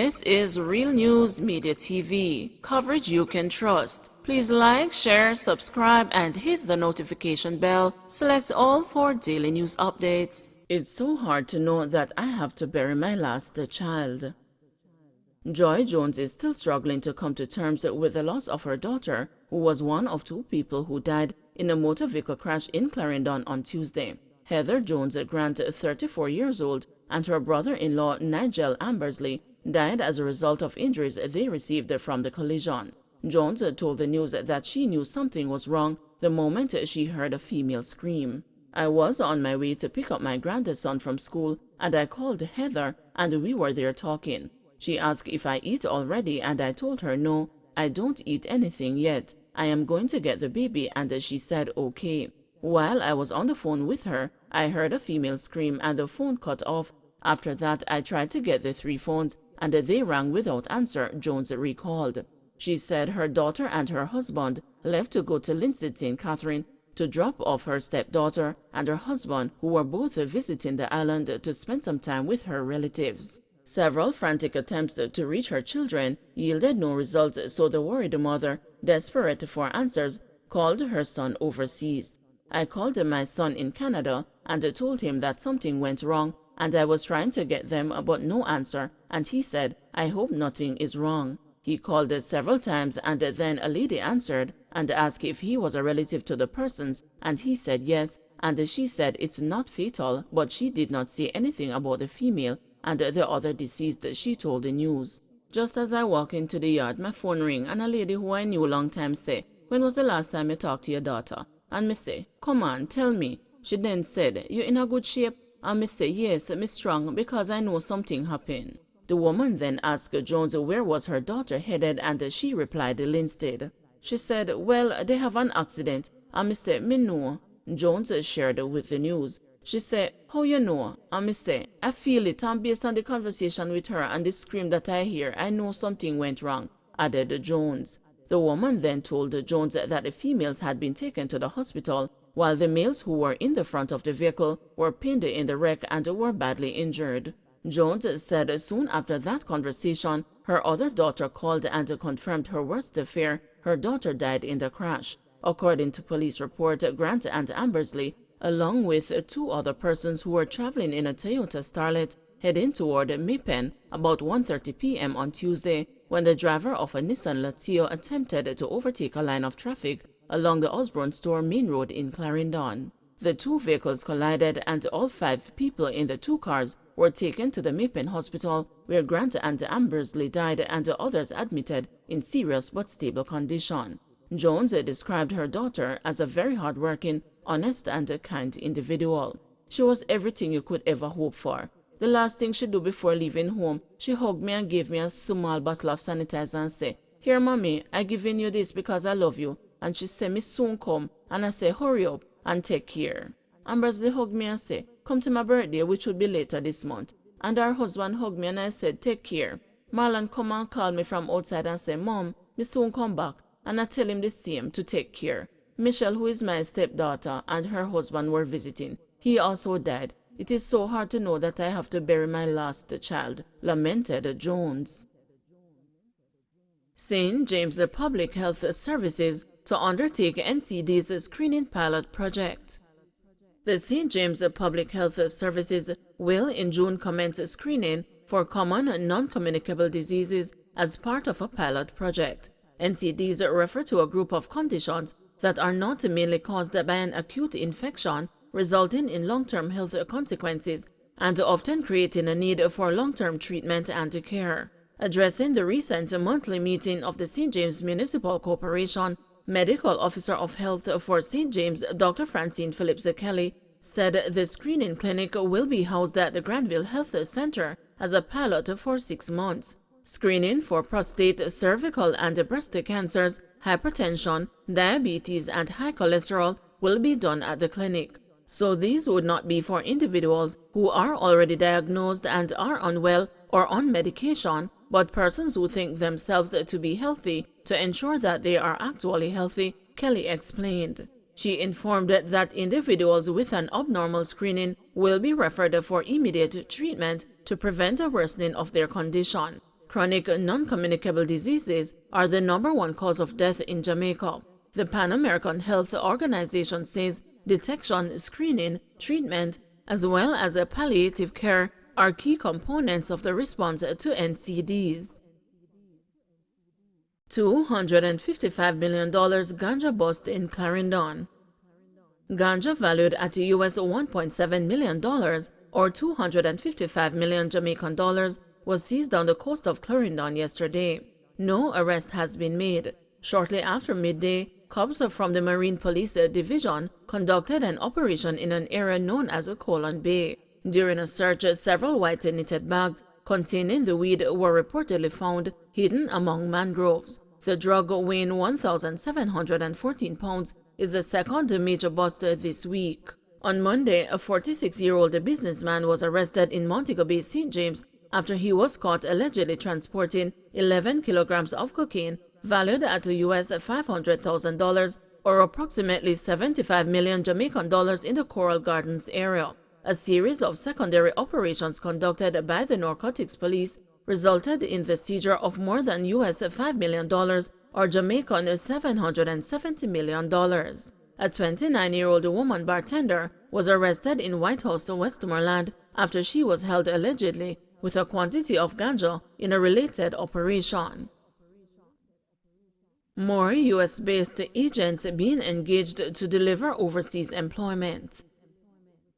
This is Real News Media TV, coverage you can trust. Please like, share, subscribe, and hit the notification bell. Select all for daily news updates. It's so hard to know that I have to bury my last child. Joy Jones is still struggling to come to terms with the loss of her daughter, who was one of two people who died in a motor vehicle crash in Clarendon on Tuesday. Heather Jones Grant, 34 years old, and her brother-in-law Nigel Ambersley died as a result of injuries they received from the collision. Jones told the news that she knew something was wrong the moment she heard a female scream. "I was on my way to pick up my grandson from school, and I called Heather, and we were there talking. She asked if I eat already, and I told her no, I don't eat anything yet. I am going to get the baby, and she said okay. While I was on the phone with her, I heard a female scream and the phone cut off. After that, I tried to get the 3 phones, and they rang without answer," Jones recalled. She said her daughter and her husband left to go to Linstead St. Catherine to drop off her stepdaughter and her husband, who were both visiting the island to spend some time with her relatives. Several frantic attempts to reach her children yielded no results, so the worried mother, desperate for answers, called her son overseas. "I called my son in Canada and told him that something went wrong, and I was trying to get them, but no answer, and he said, 'I hope nothing is wrong.' He called several times, and then a lady answered and asked if he was a relative to the persons, and he said yes, and she said it's not fatal, but she did not say anything about the female and the other deceased," she told the news. "Just as I walk into the yard, my phone ring, and a lady who I knew a long time say, 'When was the last time you talked to your daughter?' And me say, 'Come on, tell me.' She then said, 'You in a good shape?' And me say, 'Yes, me strong, because I know something happened.'" The woman then asked Jones where was her daughter headed, and she replied, "Linstead." She said, "Well, they have an accident." And me say, "Me know." Jones shared with the news. She said, "How you know?" And me say, "I feel it, and based on the conversation with her and the scream that I hear, I know something went wrong," added Jones. The woman then told Jones that the females had been taken to the hospital, while the males who were in the front of the vehicle were pinned in the wreck and were badly injured. Jones said soon after that conversation, her other daughter called and confirmed her worst fear: her daughter died in the crash. According to police report, Grant and Ambersley, along with 2 other persons who were traveling in a Toyota Starlet heading toward Mipen about 1:30 p.m. on Tuesday, when the driver of a Nissan Latio attempted to overtake a line of traffic along the Osborne Store Main Road in Clarendon. The 2 vehicles collided, and all 5 people in the 2 cars were taken to the Mipen Hospital, where Grant and Ambersley died and the others admitted in serious but stable condition. Jones described her daughter as a very hard-working, honest, and kind individual. "She was everything you could ever hope for. The last thing she did before leaving home, she hugged me and gave me a small bottle of sanitizer and said, 'Here, mommy, I giving you this because I love you.' And she said, 'Me soon come.' And I say, 'Hurry up and take care.' Ambersley hugged me and said, 'Come to my birthday, which would be later this month.' And her husband hugged me and I said, 'Take care.' Marlon come and called me from outside and said, 'Mom, me soon come back.' And I tell him the same, to take care. Michelle, who is my stepdaughter, and her husband were visiting. He also died. It is so hard to know that I have to bury my last child," lamented Jones. St. James Public Health Services to undertake NCD's screening pilot project. The St. James Public Health Services will in June commence screening for common non-communicable diseases as part of a pilot project. NCDs refer to a group of conditions that are not mainly caused by an acute infection, resulting in long-term health consequences and often creating a need for long-term treatment and care. Addressing the recent monthly meeting of the St. James Municipal Corporation, Medical Officer of Health for St. James, Dr. Francine Phillips Kelly, said the screening clinic will be housed at the Granville Health Center as a pilot for 6 months. Screening for prostate, cervical, and breast cancers, hypertension, diabetes, and high cholesterol will be done at the clinic. So these would not be for individuals who are already diagnosed and are unwell or on medication, but persons who think themselves to be healthy to ensure that they are actually healthy, Kelly explained. She informed that individuals with an abnormal screening will be referred for immediate treatment to prevent a worsening of their condition. chronic non-communicable diseases are the #1 cause of death in Jamaica. The Pan American Health Organization says detection, screening, treatment, as well as palliative care are key components of the response to NCDs. $255 million ganja bust in Clarendon. Ganja valued at US $1.7 million or 255 million Jamaican dollars was seized on the coast of Clarendon yesterday. No arrest has been made. Shortly after midday, cops from the Marine Police Division conducted an operation in an area known as Colon Bay. During a search, several white knitted bags containing the weed were reportedly found hidden among mangroves. The drug, weighing 1,714 pounds, is the second major bust this week. On Monday, a 46-year-old businessman was arrested in Montego Bay, St. James, after he was caught allegedly transporting 11 kilograms of cocaine valued at US $500,000 or approximately 75 million Jamaican dollars in the Coral Gardens area. A series of secondary operations conducted by the Narcotics Police resulted in the seizure of more than US $5 million or Jamaican $770 million. A 29-year-old woman bartender was arrested in Whitehorse, Westmoreland after she was held allegedly with a quantity of ganja in a related operation. More U.S.-based agents being engaged to deliver overseas employment.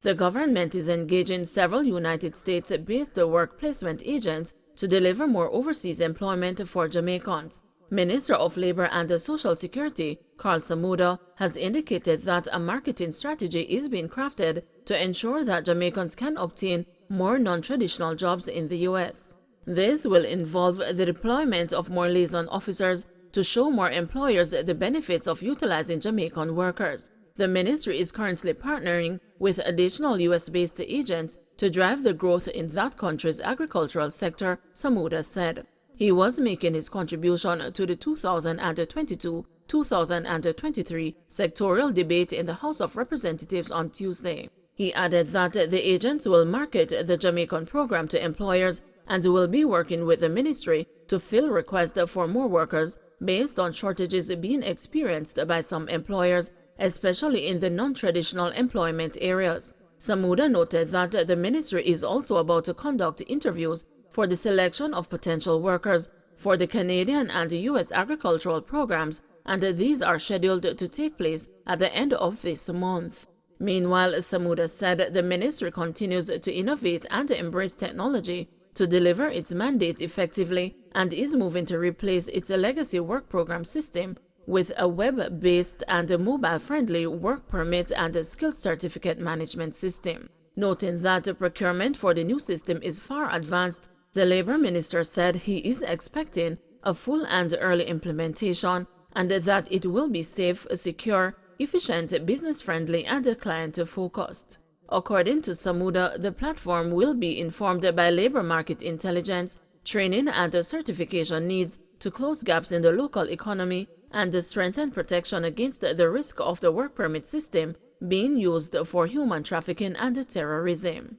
The government is engaging several United States-based work placement agents to deliver more overseas employment for Jamaicans. Minister of Labor and Social Security, Carl Samuda, has indicated that a marketing strategy is being crafted to ensure that Jamaicans can obtain more non-traditional jobs in the U.S. This will involve the deployment of more liaison officers to show more employers the benefits of utilizing Jamaican workers. The ministry is currently partnering with additional U.S.-based agents to drive the growth in that country's agricultural sector, Samuda said. He was making his contribution to the 2022-2023 sectorial debate in the House of Representatives on Tuesday. He added that the agents will market the Jamaican program to employers and will be working with the ministry to fill requests for more workers based on shortages being experienced by some employers, especially in the non-traditional employment areas. Samuda noted that the ministry is also about to conduct interviews for the selection of potential workers for the Canadian and U.S. agricultural programs, and these are scheduled to take place at the end of this month. Meanwhile, Samuda said the ministry continues to innovate and embrace technology to deliver its mandate effectively and is moving to replace its legacy work program system with a web-based and mobile-friendly work permit and skills certificate management system. Noting that procurement for the new system is far advanced, the Labor Minister said he is expecting a full and early implementation and that it will be safe, secure, efficient, business-friendly, and client-focused. According to Samuda, the platform will be informed by labor market intelligence, training, and certification needs to close gaps in the local economy and strengthen protection against the risk of the work permit system being used for human trafficking and terrorism.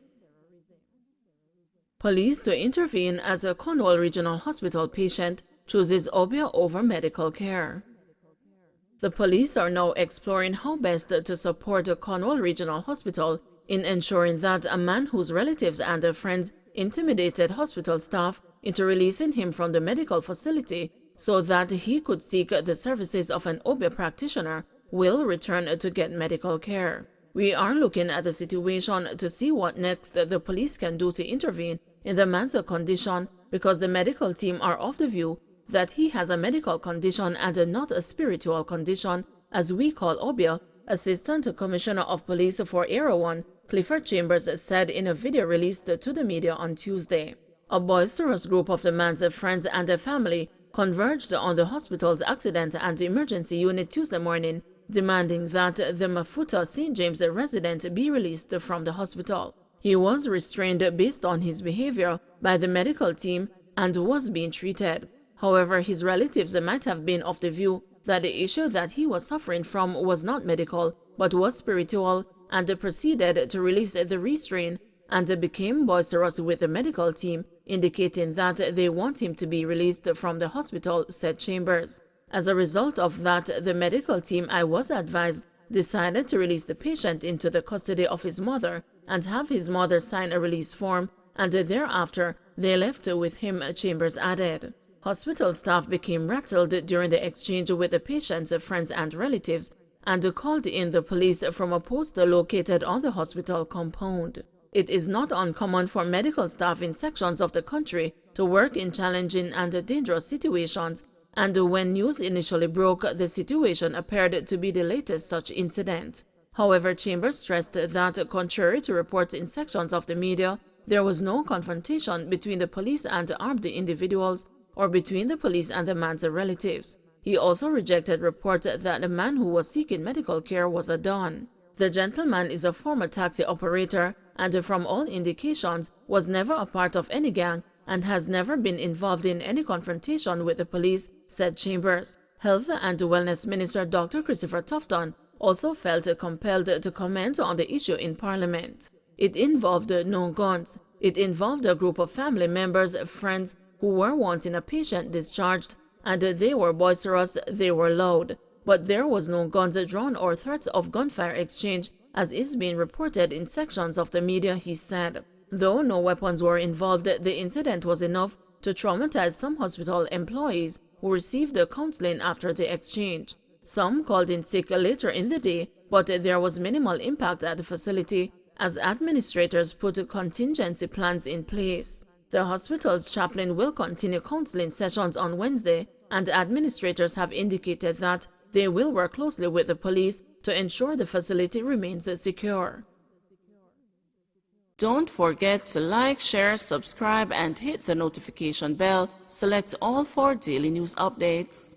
Police to intervene as a Cornwall Regional Hospital patient chooses obeah over medical care. The police are now exploring how best to support Cornwall Regional Hospital in ensuring that a man whose relatives and friends intimidated hospital staff into releasing him from the medical facility so that he could seek the services of an obeah practitioner will return to get medical care. We are looking at the situation to see what next the police can do to intervene in the man's condition because the medical team are of the view that he has a medical condition and not a spiritual condition, as we call obeah, Assistant Commissioner of Police for Area 1, Clifford Chambers, said in a video released to the media on Tuesday. A boisterous group of the man's friends and their family converged on the hospital's accident and emergency unit Tuesday morning, demanding that the Mafuta St. James resident be released from the hospital. He was restrained based on his behavior by the medical team and was being treated. However, his relatives might have been of the view that the issue that he was suffering from was not medical, but was spiritual, and proceeded to release the restraint and became boisterous with the medical team, indicating that they want him to be released from the hospital, said Chambers. As a result of that, the medical team, I was advised, decided to release the patient into the custody of his mother and have his mother sign a release form, and thereafter they left with him, Chambers added. Hospital staff became rattled during the exchange with the patient's friends and relatives and called in the police from a post located on the hospital compound. It is not uncommon for medical staff in sections of the country to work in challenging and dangerous situations, and when news initially broke, the situation appeared to be the latest such incident. However, Chambers stressed that, contrary to reports in sections of the media, there was no confrontation between the police and armed individuals or between the police and the man's relatives. He also rejected reports that the man who was seeking medical care was a Don. The gentleman is a former taxi operator and, from all indications, was never a part of any gang and has never been involved in any confrontation with the police, said Chambers. Health and Wellness Minister Dr. Christopher Tufton also felt compelled to comment on the issue in Parliament. It involved no guns. It involved a group of family members, friends, who were wanting a patient discharged, and they were boisterous, they were loud. But there was no guns drawn or threats of gunfire exchange, as is being reported in sections of the media, he said. Though no weapons were involved, the incident was enough to traumatize some hospital employees who received counseling after the exchange. Some called in sick later in the day, but there was minimal impact at the facility as administrators put contingency plans in place. The hospital's chaplain will continue counseling sessions on Wednesday, and administrators have indicated that they will work closely with the police to ensure the facility remains secure. Don't forget to like, share, subscribe, and hit the notification bell. Select all for daily news updates.